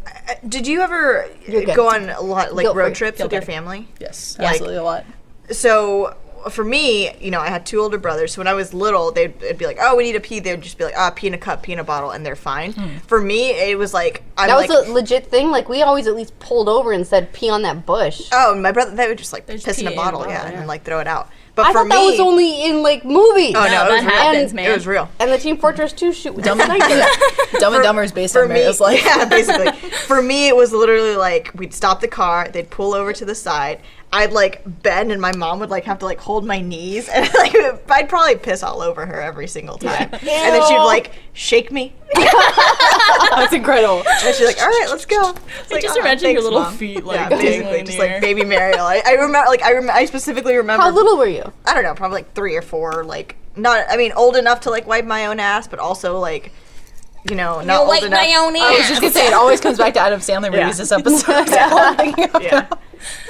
Did you ever good. go on a lot like Guilt-free. road trips with your Guilt-free. family? Yes, absolutely a lot. So for me, you know, I had 2 older brothers. So when I was little, it'd be like, "Oh, we need a pee." They would just be like, pee in a cup, pee in a bottle," and they're fine. For me, it was like That was a legit thing. Like, we always at least pulled over and said, pee on that bush. oh, my brother, they would just like just piss in pee a bottle, in a yeah, bottle, and yeah. then like throw it out. But I for thought me, that was only in, like, movies. oh no, that it was happens, real. man. It was real. And the Team Fortress 2 shoot was Dumb and Dumber's based For on me, Mario's life. yeah, basically. For me, it was literally like we'd stop the car, they'd pull over to the side, I'd like bend, and my mom would like have to like hold my knees, and like I'd probably piss all over her every single time, and then she'd like shake me, That's incredible. and she's like, "All right, let's go." It's like, just "Oh, imagine your thanks, little Mom." feet, like, yeah, dangling basically in just the like air. baby Mario. I specifically remember. How little were you? I don't know, probably like 3 or 4, like not. I mean, old enough to like wipe my own ass, but also like, you know, not old wipe enough. my own I was just gonna say it always comes back to Adam Sandler Yeah. movies this episode. That's all I'm thinking of. Yeah,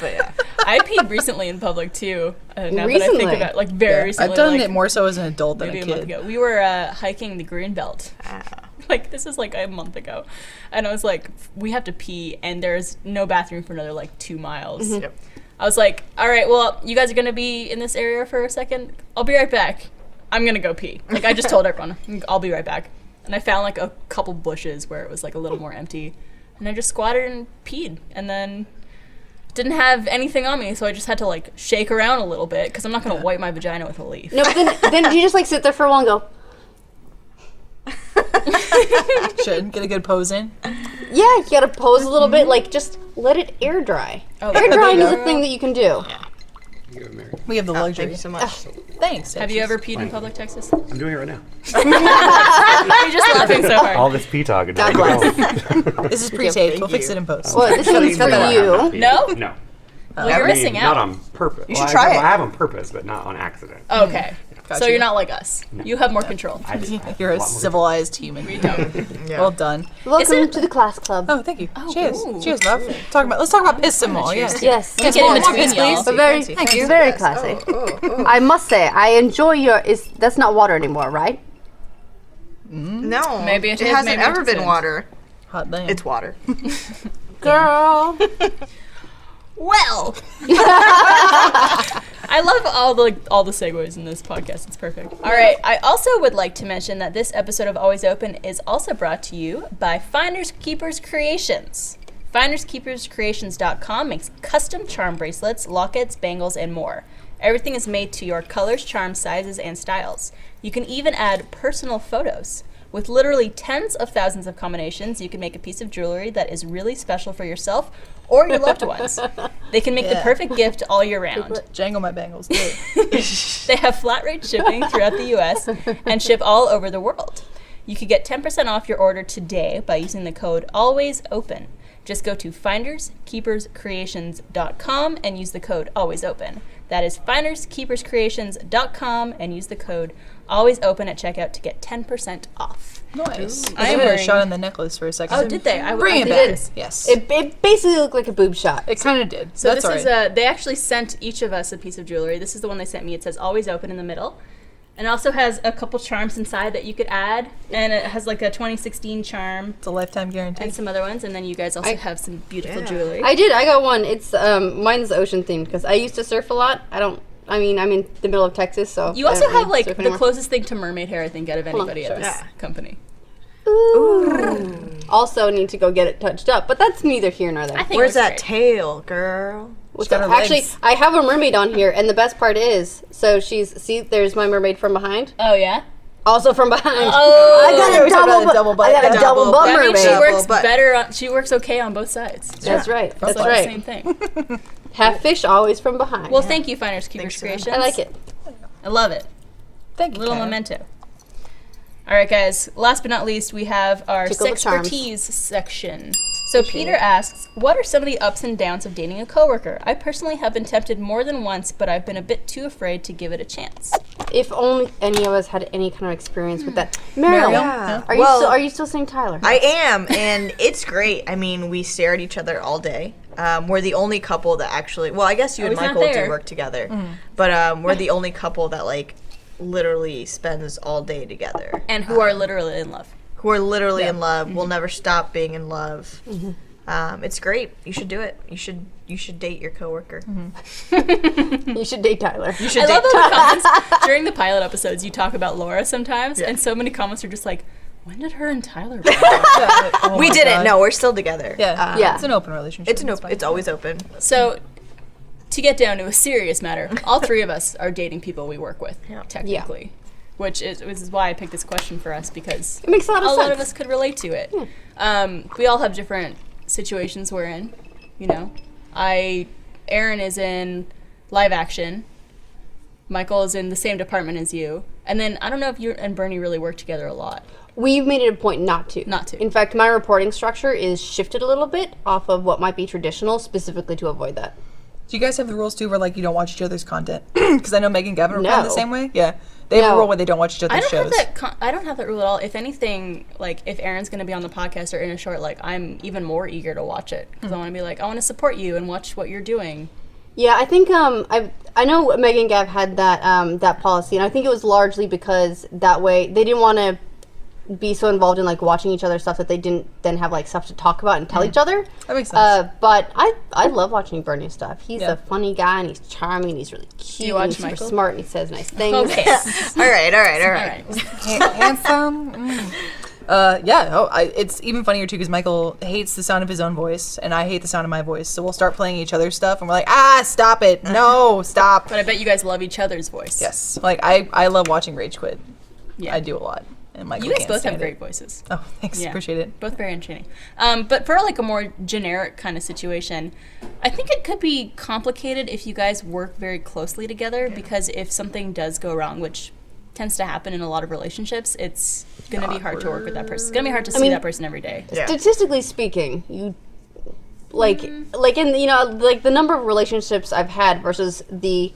but yeah. I peed recently in public too. Now that I Recently? think about it, like very recently. I've done like, it more so as an adult than maybe a a month kid. ago. We were hiking the green belt. Like this is like a month ago, and I was like, we have to pee, and there's no bathroom for another like 2 miles. Yep. I was like, all right, well, you guys are gonna be in this area for a second. I'll be right back. I'm gonna go pee. Like I just told everyone, I'll be right back. And I found like a couple bushes where it was like a little more empty, and I just squatted and peed, and then didn't have anything on me, so I just had to like shake around a little bit because I'm not gonna wipe my vagina with a leaf. No, but then you just, like, sit there for a while and go, Should get a good pose in. yeah, you gotta pose a little bit, like, just let it air dry. Oh, Air drying is a thing that you can do. We have the luxury. Thank you so much. Thanks. Have you ever peed in public, Texas? I'm doing it right now. You're just laughing so hard. All this pee talk. God bless. This is pre-taped. We'll fix it in post. Well, this one's for you. No? No. Well, you're I mean, missing Not out. on purpose. You should try it. I have on purpose, but not on accident. Okay. So Gotcha. you're not like us. You have more control. I just, You're a lot more- civilized human. We don't. Yeah. Well done. Welcome to the class club. Oh, thank you. Cheers. ooh. Cheers, love. Let's talk about piss some more. Yes. Yes. Get in between piss, y'all. please. But very, Thank you. very classy. I must say, I enjoy your. That's not water anymore, right? No, Maybe it is, hasn't maybe it ever been isn't. water. Hot damn. It's water. Girl. Well, I love all the segues in this podcast. It's perfect. All right. I also would like to mention that this episode of Always Open is also brought to you by Finders Keepers Creations. FindersKeepersCreations.com makes custom charm bracelets, lockets, bangles, and more. Everything is made to your colors, charms, sizes, and styles. You can even add personal photos. With literally tens of thousands of combinations, you can make a piece of jewelry that is really special for yourself or your loved ones. They can make the perfect gift all year round. Jangle my bangles. Do it. They have flat rate shipping throughout the US and ship all over the world. You could get 10% off your order today by using the code ALWAYSOPEN. Just go to FindersKeepersCreations.com and use the code ALWAYSOPEN. That is FindersKeepersCreations.com and use the code ALWAYSOPEN at checkout to get 10% off. Nice. I I am gave it a wearing- shot in the necklace for a second. Oh, did they? Bring I it did. back. Yes. It basically looked like a boob shot. It kind of did. So That's this all is right. they actually sent each of us a piece of jewelry. This is the one they sent me. It says always open in the middle. And it also has a couple charms inside that you could add. And it has like a 2016 charm It's a lifetime guarantee. and some other ones. And then you guys also have some beautiful jewelry. I did. I got one. It's mine's ocean themed because I used to surf a lot. I'm in the middle of Texas, so You I also don't really have like surf the anymore. closest thing to mermaid hair I think out of Hold on, anybody at sorry. this company. Also need to go get it touched up, but that's neither here nor there. I think Where's it looks that great. tail, girl? What's got up? her Actually, legs. I have a mermaid on here, and the best part is, so there's my mermaid from behind. Oh yeah. Also from behind. Oh, I got a We're talking about a double double butt. I got a double butt that means she mermaid. works but- better. She works okay on both sides. That's right. It's That's like right. the same thing. Half fish, always from behind. Well, thank you, Finders Keepers Thanks so much. Creations. I like it. I love it. Thank you. Little Karen. memento. All right, guys. Last but not least, we have our Tickle the charms. sexpertise section. So Peter asks, "What are some of the ups and downs of dating a coworker? I personally have been tempted more than once, but I've been a bit too afraid to give it a chance." If only any of us had any kind of experience with that. Mariel, Yeah. are Well, you still saying Tyler? I am, and it's great. I mean, we stare at each other all day. we're the only couple that actually, well, I guess you and he's not Michael do there. work together, but we're the only couple that like literally spends all day together. And who are literally in love. Who are literally in love, will never stop being in love. It's great. You should do it. You should date your coworker. You should date Tyler. You should I date love how the comments during the pilot episodes you talk about Laura sometimes, and so many comments are just like, when did her and Tyler break up? We didn't. No, we're still together. Yeah. Yeah. It's an open relationship. It's fine. it's always open. So, to get down to a serious matter, all three of us are dating people we work with, technically. Which is why I picked this question for us, because It makes a lot of a sense. lot of us could relate to it. We all have different situations we're in, you know. Aaron is in live action. Michael is in the same department as you. And then I don't know if you and Bernie really work together a lot. We've made it a point not to. Not to. In fact, my reporting structure is shifted a little bit off of what might be traditional, specifically to avoid that. Do you guys have the rules too where like you don't watch each other's content? Because I know Megan and Gavin are kind of the No. same way. Yeah. They have a No. rule where they don't watch each I other's don't shows. have that. I don't have that rule at all. If anything, like if Aaron's going to be on the podcast or in a short, like I'm even more eager to watch it because I want to be like, I want to support you and watch what you're doing. Yeah, I think I know Megan and Gav had that policy, and I think it was largely because that way they didn't want to be so involved in like watching each other's stuff that they didn't then have like stuff to talk about and tell each other. That makes sense. But I love watching Bernie's stuff. He's Yeah. a funny guy and he's charming and he's really cute. watch and he's super Michael? smart and he says nice things. Okay. All right. All right. Handsome. It's even funnier too because Michael hates the sound of his own voice and I hate the sound of my voice. So we'll start playing each other's stuff and we're like, stop it. No, stop. But I bet you guys love each other's voice. Yes. Like I love watching Rage Quit. Yeah. I do a lot. And Michael You guys can't both have stand great it. voices. Oh, thanks. Yeah. Appreciate it. Both very entertaining. But for like a more generic kind of situation, I think it could be complicated if you guys work very closely together because if something does go wrong, which tends to happen in a lot of relationships, it's going to be hard to work with that person. It's going to be hard to see that person every day. Yeah. Statistically speaking, you like in like the number of relationships I've had versus the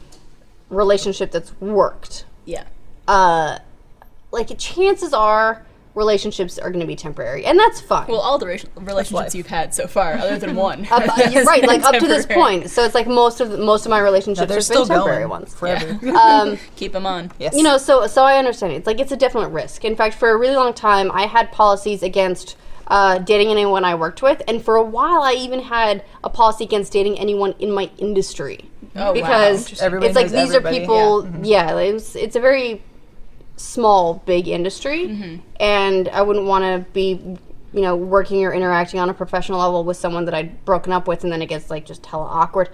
relationship that's worked. Yeah. Like chances are relationships are going to be temporary, and that's fine. Well, all the relationships you've had so far, other than one. You're right, like up to this Temporary. point. So it's like most of my relationships They're have still been temporary going ones. forever. Keep them on. Yes. You know, so I understand it. It's a definite risk. In fact, for a really long time, I had policies against dating anyone I worked with, and for a while, I even had a policy against dating anyone in my industry. Oh, Because wow. Everybody it's like knows these everybody, are people. Yeah, it's a very small, big industry, and I wouldn't want to be, working or interacting on a professional level with someone that I'd broken up with, and then it gets like just hella awkward.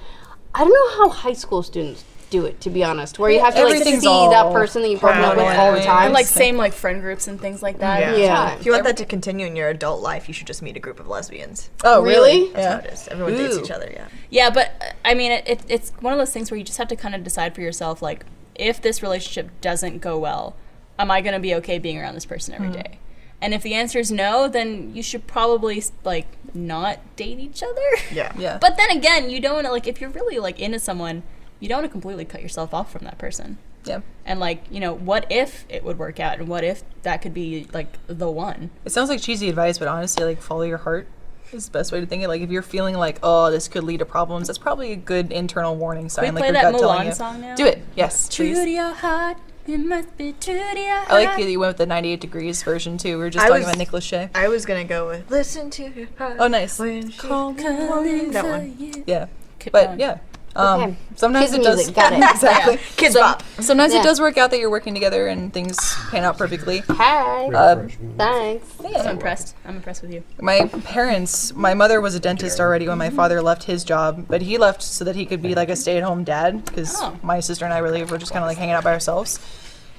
I don't know how high school students do it, to be honest, where you have to like everything's see all that person that you've broken up with crowded all the anyway. time. And like same like friend groups and things like that. Yeah. If you want that to continue in your adult life, you should just meet a group of lesbians. Oh, Really? That's how it is. Everyone dates Ooh. each other, yeah. Yeah, but I mean, it's one of those things where you just have to kind of decide for yourself, like, if this relationship doesn't go well, am I going to be okay being around this person every day? And if the answer is no, then you should probably, like, not date each other. Yeah. Yeah. But then again, you don't want to, like, if you're really, like, into someone, you don't want to completely cut yourself off from that person. Yeah. And, like, what if it would work out? And what if that could be, like, the one? It sounds like cheesy advice, but honestly, like, follow your heart is the best way to think it. Like, if you're feeling like, oh, this could lead to problems, that's probably a good internal warning sign. we like play your that gut telling Mulan you. song now? Do it. Yes, True please. to your heart, it must be true to your heart. I like that you went with the 98 Degrees version, too. We were just I talking was- about Nick Lachey. I was going to go with Listen to Your Heart. Oh, nice. When she Calling that for one. you. Yeah. Keep But, going. yeah. Okay. Sometimes Kids it and does. music, got it. Exactly. Kids Bop. Sometimes Yeah. it does work out that you're working together and things pan out perfectly. Hi. Uh, Thanks. I'm impressed. I'm impressed with you. My mother was a dentist already when my father left his job, but he left so that he could be like a stay-at-home dad because Oh. my sister and I really were just kind of like hanging out by ourselves.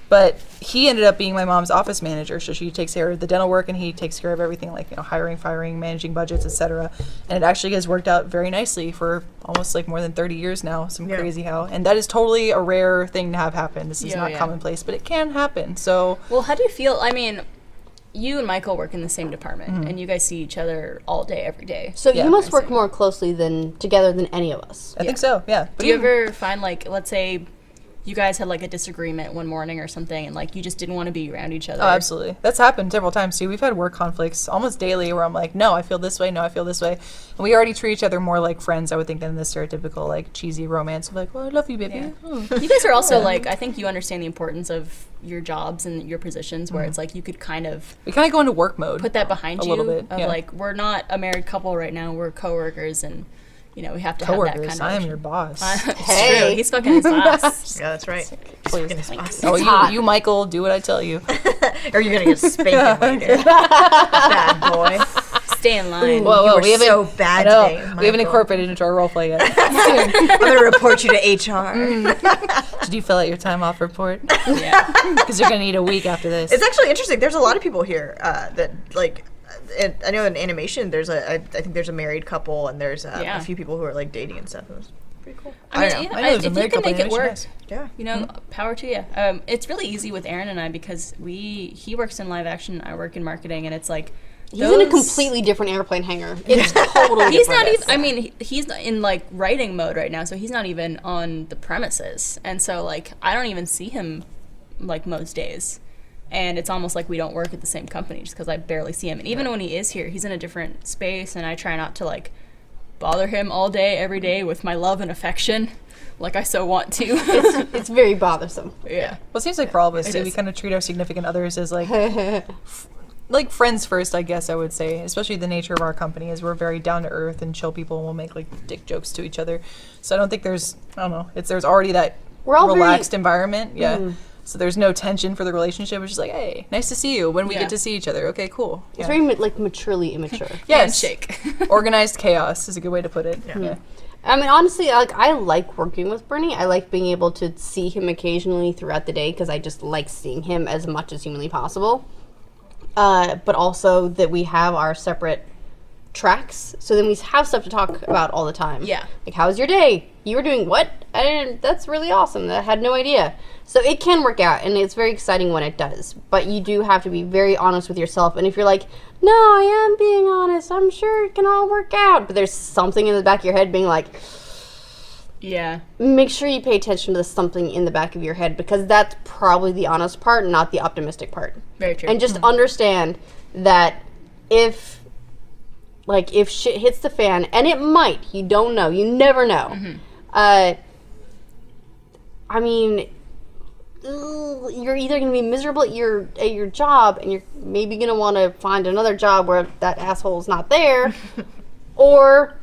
But he ended up being my mom's office manager, so she takes care of the dental work and he takes care of everything like hiring, firing, managing budgets, etc. And it actually has worked out very nicely for almost like more than 30 years now. Some Yeah. crazy how, and that is totally a rare thing to have happen. This is Yeah, not yeah. commonplace, but it can happen. So Well, how do you feel? I mean, you and Michael work in the same department, and you guys see each other all day, every day. So Yeah, you must I work see. more closely together than any of us. I think so, yeah. But Do you even- ever find, like, let's say you guys had like a disagreement one morning or something, and like you just didn't want to be around each other. Oh, absolutely. That's happened several times too. We've had work conflicts almost daily where I'm like, no, I feel this way. No, I feel this way. And we already treat each other more like friends, I would think, than the stereotypical like cheesy romance of like, well, I love you, baby. Yeah. Oh. You guys are also like, I think you understand the importance of your jobs and your positions, where it's like you could kind of We kind of go into work mode. put that behind A you. little bit, Of yeah. like, we're not a married couple right now. We're coworkers, and we have to have that Coworkers, kind of. I am your boss. It's Hey. true. He's fucking his boss. Yeah, that's right. Please. Boss. Oh, hot. you, Michael, do what I tell you. Or you're gonna get spanking later. Bad boy. Stay in line. Whoa, You were we haven't. so bad I know, today, we haven't Michael. incorporated into our roleplay yet. I'm gonna report you to HR. Did you fill out your time off report? Yeah. Because you're gonna need a week after this. It's actually interesting. There's a lot of people here that like. I know in animation, I think there's a married couple, and there's Yeah. a few people who are like dating and stuff. It was pretty cool. I mean, don't know. yeah, I know there's a if you married can couple make it animation, work, yes. Yeah. power to you. It's really easy with Aaron and I because he works in live action, I work in marketing, and it's like He's in a completely different airplane hangar. It's totally He's different. not even. I mean, he's in like writing mode right now, so he's not even on the premises, and so like I don't even see him like most days, and it's almost like we don't work at the same company just because I barely see him. And even when he is here, he's in a different space, and I try not to like bother him all day, every day with my love and affection, like I so want to. It's very bothersome. Yeah. Well, it seems like for all of us, It too, we is. kind of treat our significant others as like like friends first, I guess I would say. Especially the nature of our company is we're very down to earth and chill people, and we'll make like dick jokes to each other. So I don't think there's there's already that We're all very- relaxed environment. Yeah. So there's no tension for the relationship. It's just like, hey, nice to see you. When we Yeah. get to see each other, okay, cool. It's Yeah. very like maturely immature. Yes. Handshake. Organized chaos is a good way to put it. Yeah. I mean, honestly, like I like working with Bernie. I like being able to see him occasionally throughout the day because I just like seeing him as much as humanly possible. But also that we have our separate tracks, so then we have stuff to talk about all the time. Yeah. Like, how was your day? You were doing what? I didn't. That's really awesome. I had no idea. So it can work out, and it's very exciting when it does. But you do have to be very honest with yourself. And if you're like, no, I am being honest, I'm sure it can all work out. But there's something in the back of your head being like, Yeah. make sure you pay attention to the something in the back of your head, because that's probably the honest part, not the optimistic part. Very true. And just understand that if shit hits the fan, and it might, you don't know, you never know. I mean, you're either going to be miserable at your job, and you're maybe going to want to find another job where that asshole's not there, or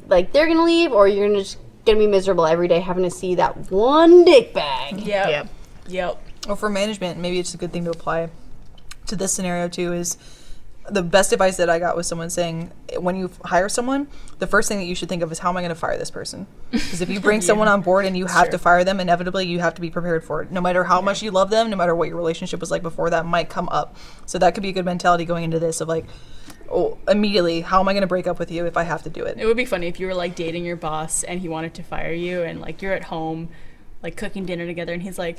like they're going to leave, or you're just going to be miserable every day having to see that one dick bag. Yep. Yep. Well, for management, maybe it's a good thing to apply to this scenario too. Is the best advice that I got was someone saying, when you hire someone, the first thing that you should think of is, how am I going to fire this person? Because if you bring someone on board and you have to fire them, inevitably you have to be prepared for it. No matter how much you love them, no matter what your relationship was like before, that might come up. So that could be a good mentality going into this of like, oh, immediately, how am I going to break up with you if I have to do it? It would be funny if you were like dating your boss and he wanted to fire you, and like you're at home, like cooking dinner together, and he's like,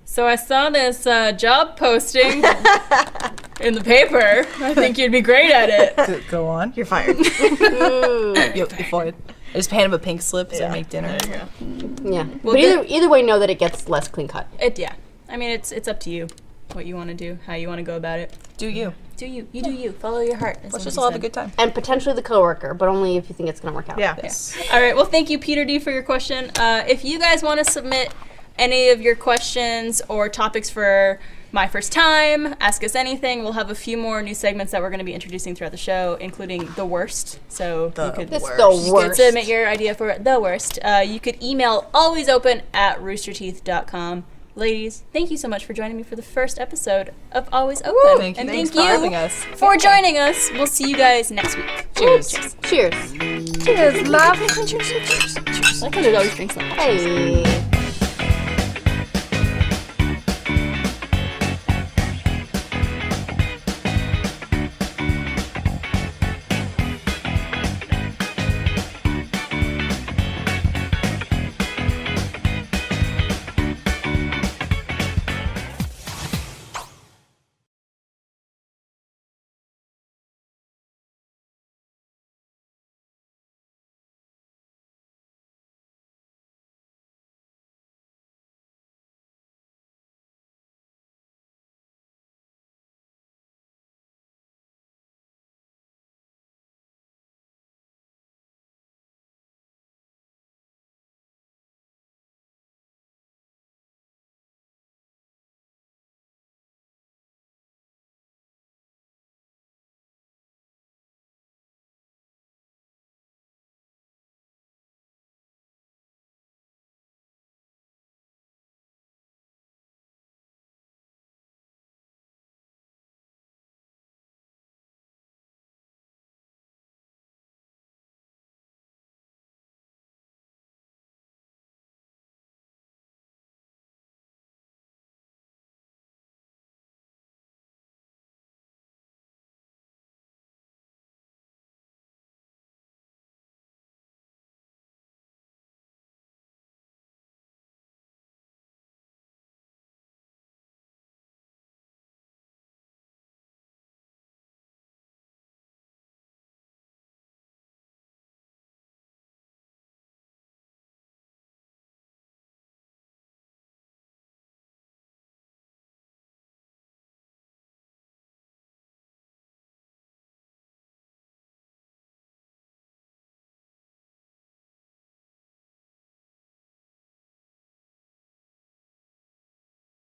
"So I saw this job posting in the paper. I think you'd be great at it." Go on. You're fired. You're fired. I just hand him a pink slip as I make dinner. Yeah. But either way, know that it gets less clean cut. Yeah. I mean, it's up to you what you want to do, how you want to go about it. Do you? Do you? You do you. Follow your heart. Let's just all have a good time. And potentially the coworker, but only if you think it's going to work out. Yeah. Yes. All right. Well, thank you, Peter D, for your question. If you guys want to submit any of your questions or topics for My First Time, Ask Us Anything, we'll have a few more new segments that we're going to be introducing throughout the show, including The Worst. So you could It's the worst. submit your idea for The Worst. You could email alwaysopen@roosterteeth.com. Ladies, thank you so much for joining me for the first episode of Always Open. Thank you. And Thanks thank for you having us. for joining us. We'll see you guys next week. Cheers. Cheers. Cheers, love. I like how it always drinks like Hey.